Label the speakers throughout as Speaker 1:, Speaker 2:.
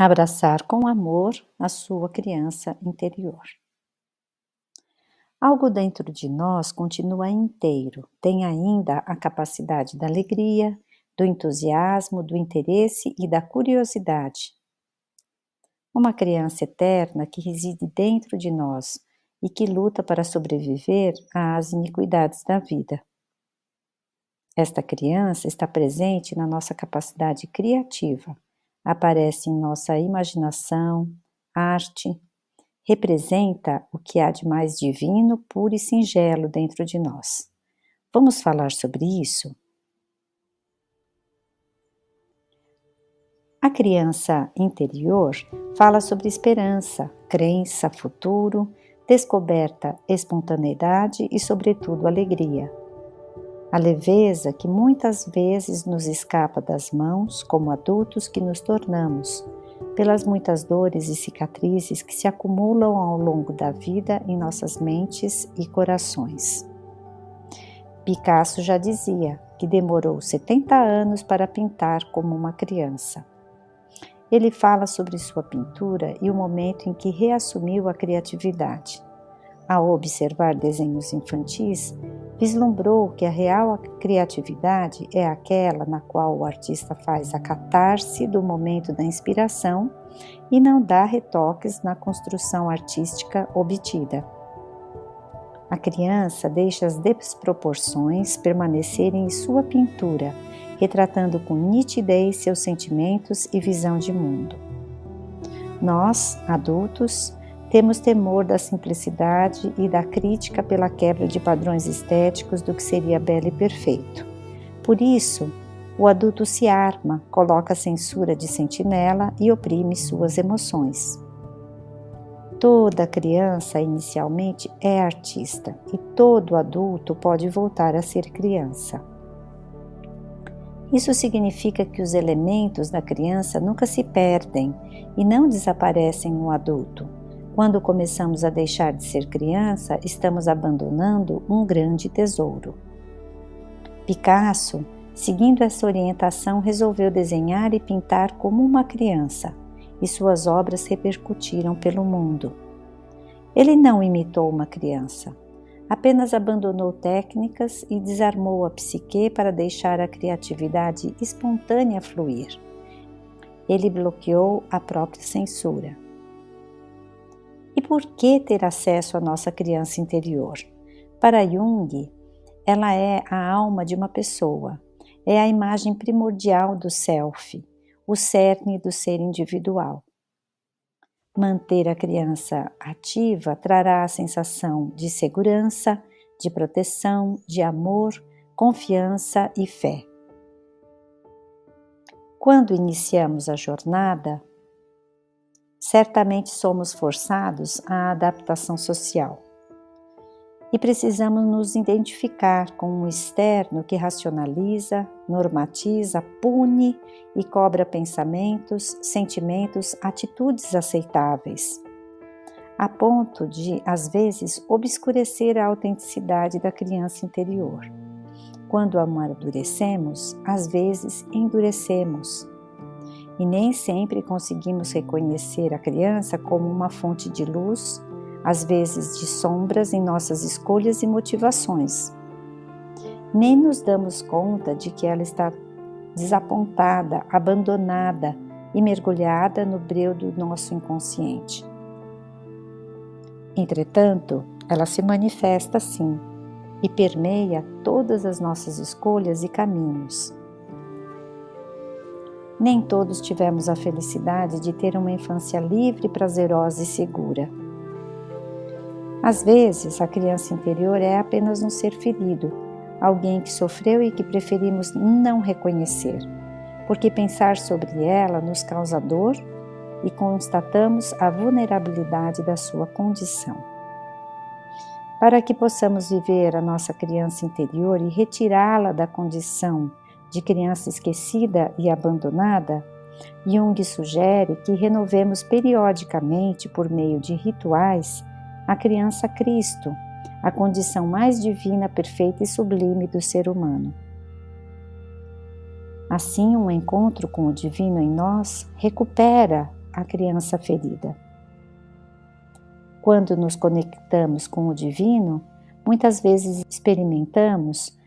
Speaker 1: Abraçar com amor a sua criança interior. Algo dentro de nós continua inteiro, tem ainda a capacidade da alegria, do entusiasmo, do interesse e da curiosidade. Uma criança eterna que reside dentro de nós e que luta para sobreviver às iniquidades da vida. Esta criança está presente na nossa capacidade criativa, aparece em nossa imaginação, arte, representa o que há de mais divino, puro e singelo dentro de nós. Vamos falar sobre isso? A criança interior fala sobre esperança, crença, futuro, descoberta, espontaneidade e, sobretudo, alegria. A leveza que muitas vezes nos escapa das mãos como adultos que nos tornamos, pelas muitas dores e cicatrizes que se acumulam ao longo da vida em nossas mentes e corações. Picasso já dizia que demorou 70 anos para pintar como uma criança. Ele fala sobre sua pintura e o momento em que reassumiu a criatividade. Ao observar desenhos infantis, vislumbrou que a real criatividade é aquela na qual o artista faz a catarse do momento da inspiração e não dá retoques na construção artística obtida. A criança deixa as desproporções permanecerem em sua pintura, retratando com nitidez seus sentimentos e visão de mundo. Nós, adultos, temos temor da simplicidade e da crítica pela quebra de padrões estéticos do que seria belo e perfeito. Por isso, o adulto se arma, coloca censura de sentinela e oprime suas emoções. Toda criança, inicialmente, é artista e todo adulto pode voltar a ser criança. Isso significa que os elementos da criança nunca se perdem e não desaparecem no adulto. Quando começamos a deixar de ser criança, estamos abandonando um grande tesouro. Picasso, seguindo essa orientação, resolveu desenhar e pintar como uma criança, e suas obras repercutiram pelo mundo. Ele não imitou uma criança, apenas abandonou técnicas e desarmou a psique para deixar a criatividade espontânea fluir. Ele bloqueou a própria censura. E por que ter acesso à nossa criança interior? Para Jung, ela é a alma de uma pessoa, é a imagem primordial do self, o cerne do ser individual. Manter a criança ativa trará a sensação de segurança, de proteção, de amor, confiança e fé. Quando iniciamos a jornada, certamente somos forçados à adaptação social e precisamos nos identificar com um externo que racionaliza, normatiza, pune e cobra pensamentos, sentimentos, atitudes aceitáveis, a ponto de, às vezes, obscurecer a autenticidade da criança interior. Quando amadurecemos, às vezes endurecemos. E nem sempre conseguimos reconhecer a criança como uma fonte de luz, às vezes de sombras em nossas escolhas e motivações. Nem nos damos conta de que ela está desapontada, abandonada e mergulhada no breu do nosso inconsciente. Entretanto, ela se manifesta assim e permeia todas as nossas escolhas e caminhos. Nem todos tivemos a felicidade de ter uma infância livre, prazerosa e segura. Às vezes, a criança interior é apenas um ser ferido, alguém que sofreu e que preferimos não reconhecer, porque pensar sobre ela nos causa dor e constatamos a vulnerabilidade da sua condição. Para que possamos viver a nossa criança interior e retirá-la da condição de criança esquecida e abandonada, Jung sugere que renovemos periodicamente, por meio de rituais, a criança Cristo, a condição mais divina, perfeita e sublime do ser humano. Assim, um encontro com o divino em nós recupera a criança ferida. Quando nos conectamos com o divino, muitas vezes experimentamos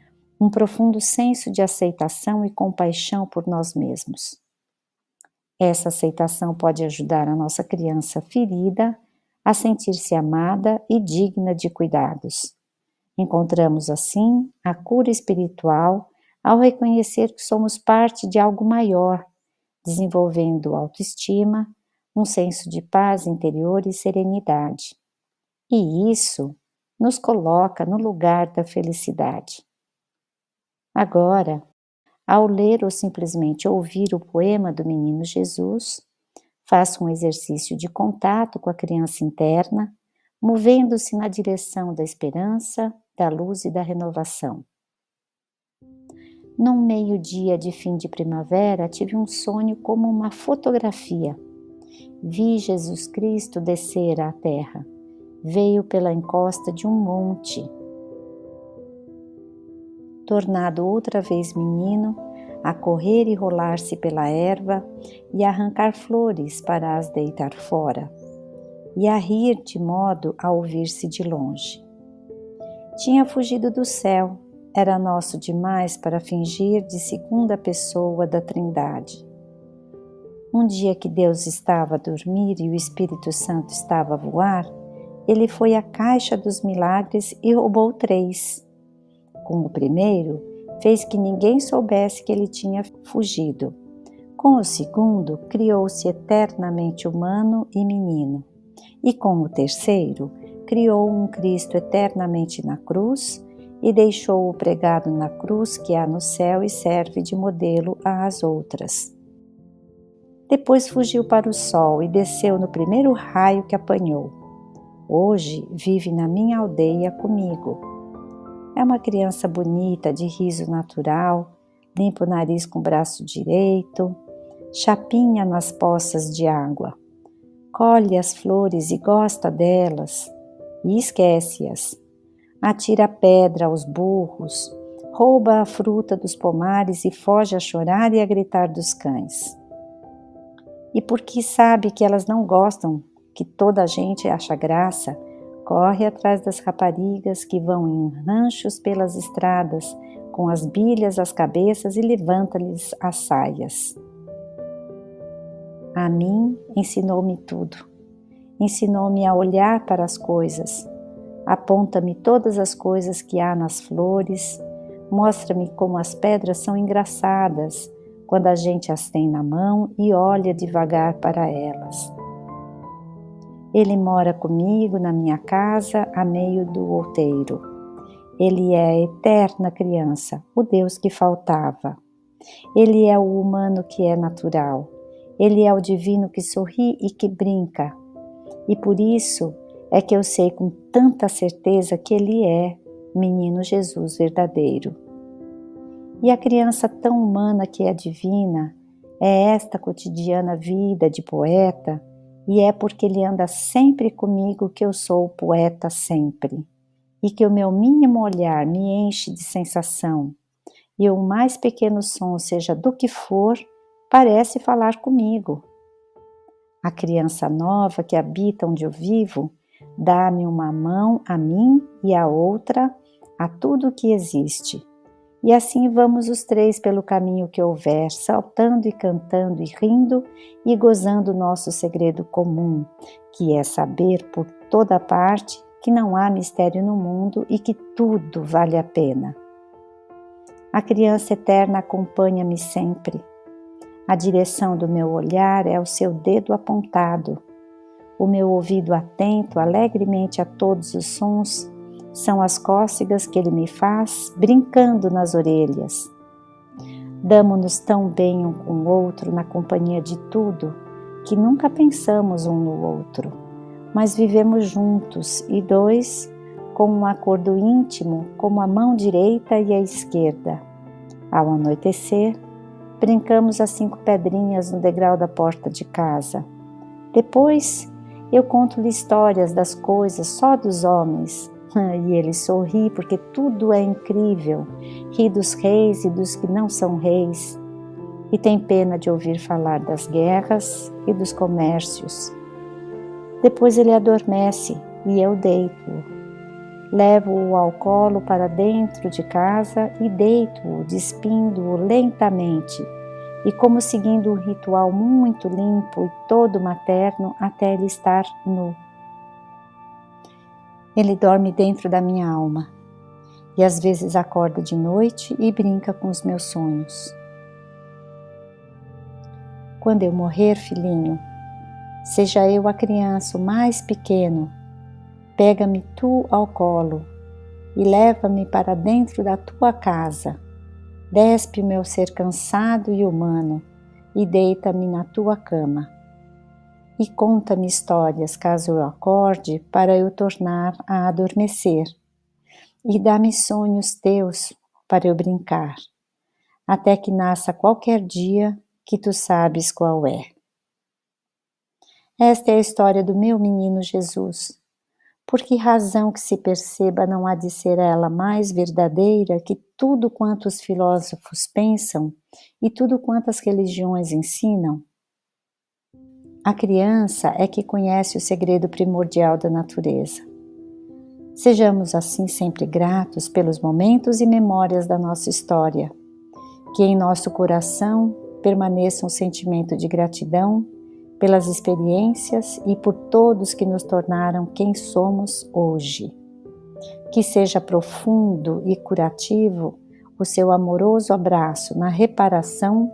Speaker 1: um profundo senso de aceitação e compaixão por nós mesmos. Essa aceitação pode ajudar a nossa criança ferida a sentir-se amada e digna de cuidados. Encontramos assim a cura espiritual ao reconhecer que somos parte de algo maior, desenvolvendo autoestima, um senso de paz interior e serenidade. E isso nos coloca no lugar da felicidade. Agora, ao ler ou simplesmente ouvir o poema do Menino Jesus, faça um exercício de contato com a criança interna, movendo-se na direção da esperança, da luz e da renovação. Num meio-dia de fim de primavera, tive um sonho como uma fotografia. Vi Jesus Cristo descer à terra. Veio pela encosta de um monte. Tornado outra vez menino, a correr e rolar-se pela erva e a arrancar flores para as deitar fora, e a rir de modo a ouvir-se de longe. Tinha fugido do céu, era nosso demais para fingir de segunda pessoa da Trindade. Um dia que Deus estava a dormir e o Espírito Santo estava a voar, ele foi à caixa dos milagres e roubou 3. Com o primeiro, fez que ninguém soubesse que ele tinha fugido. Com o segundo, criou-se eternamente humano e menino. E com o terceiro, criou um Cristo eternamente na cruz e deixou-o pregado na cruz que há no céu e serve de modelo às outras. Depois fugiu para o sol e desceu no primeiro raio que apanhou. Hoje vive na minha aldeia comigo. É uma criança bonita, de riso natural, limpa o nariz com o braço direito, chapinha nas poças de água. Colhe as flores e gosta delas, e esquece-as. Atira pedra aos burros, rouba a fruta dos pomares e foge a chorar e a gritar dos cães. E porque sabe que elas não gostam, que toda a gente acha graça, corre atrás das raparigas que vão em ranchos pelas estradas, com as bilhas às cabeças e levanta-lhes as saias. A mim ensinou-me tudo. Ensinou-me a olhar para as coisas. Aponta-me todas as coisas que há nas flores. Mostra-me como as pedras são engraçadas quando a gente as tem na mão e olha devagar para elas. Ele mora comigo na minha casa, a meio do outeiro. Ele é a eterna criança, o Deus que faltava. Ele é o humano que é natural. Ele é o divino que sorri e que brinca. E por isso é que eu sei com tanta certeza que ele é Menino Jesus verdadeiro. E a criança tão humana que é divina é esta cotidiana vida de poeta, e é porque ele anda sempre comigo que eu sou poeta sempre, e que o meu mínimo olhar me enche de sensação, e o mais pequeno som, seja do que for, parece falar comigo. A criança nova que habita onde eu vivo, dá-me uma mão a mim e a outra a tudo que existe. E assim vamos os 3 pelo caminho que houver, saltando e cantando e rindo e gozando o nosso segredo comum, que é saber por toda parte que não há mistério no mundo e que tudo vale a pena. A criança eterna acompanha-me sempre. A direção do meu olhar é o seu dedo apontado. O meu ouvido atento alegremente a todos os sons são as cócegas que ele me faz, brincando nas orelhas. Damo-nos tão bem um com o outro na companhia de tudo, que nunca pensamos um no outro, mas vivemos juntos e 2, com um acordo íntimo, como a mão direita e a esquerda. Ao anoitecer, brincamos as 5 pedrinhas no degrau da porta de casa. Depois, eu conto-lhe histórias das coisas só dos homens, e ele sorri porque tudo é incrível, ri dos reis e dos que não são reis. e tem pena de ouvir falar das guerras e dos comércios. Depois ele adormece e eu deito-o. Levo-o ao colo para dentro de casa e deito-o, despindo-o lentamente e como seguindo um ritual muito limpo e todo materno até ele estar nu. Ele dorme dentro da minha alma e às vezes acorda de noite e brinca com os meus sonhos. Quando eu morrer, filhinho, seja eu a criança, o mais pequeno, pega-me tu ao colo e leva-me para dentro da tua casa. Despe meu ser cansado e humano e deita-me na tua cama. E conta-me histórias caso eu acorde para eu tornar a adormecer. E dá-me sonhos teus para eu brincar, até que nasça qualquer dia que tu sabes qual é. Esta é a história do meu menino Jesus. Por que razão que se perceba não há de ser ela mais verdadeira que tudo quanto os filósofos pensam e tudo quanto as religiões ensinam? A criança é que conhece o segredo primordial da natureza. Sejamos assim sempre gratos pelos momentos e memórias da nossa história. Que em nosso coração permaneça um sentimento de gratidão pelas experiências e por todos que nos tornaram quem somos hoje. Que seja profundo e curativo o seu amoroso abraço na reparação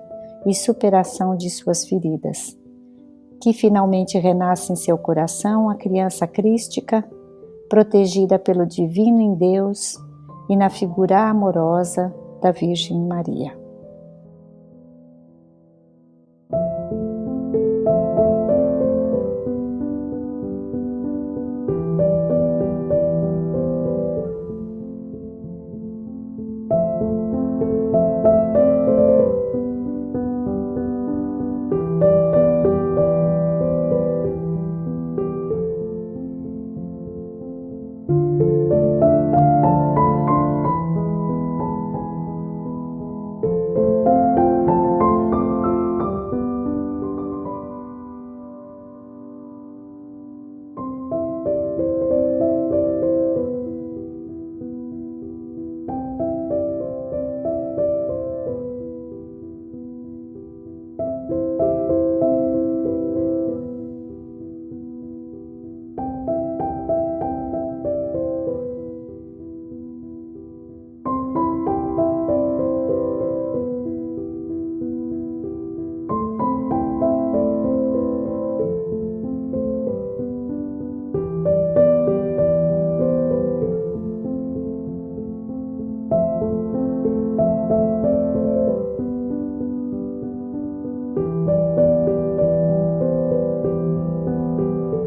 Speaker 1: e superação de suas feridas. Que finalmente renasça em seu coração a criança crística, protegida pelo divino em Deus e na figura amorosa da Virgem Maria.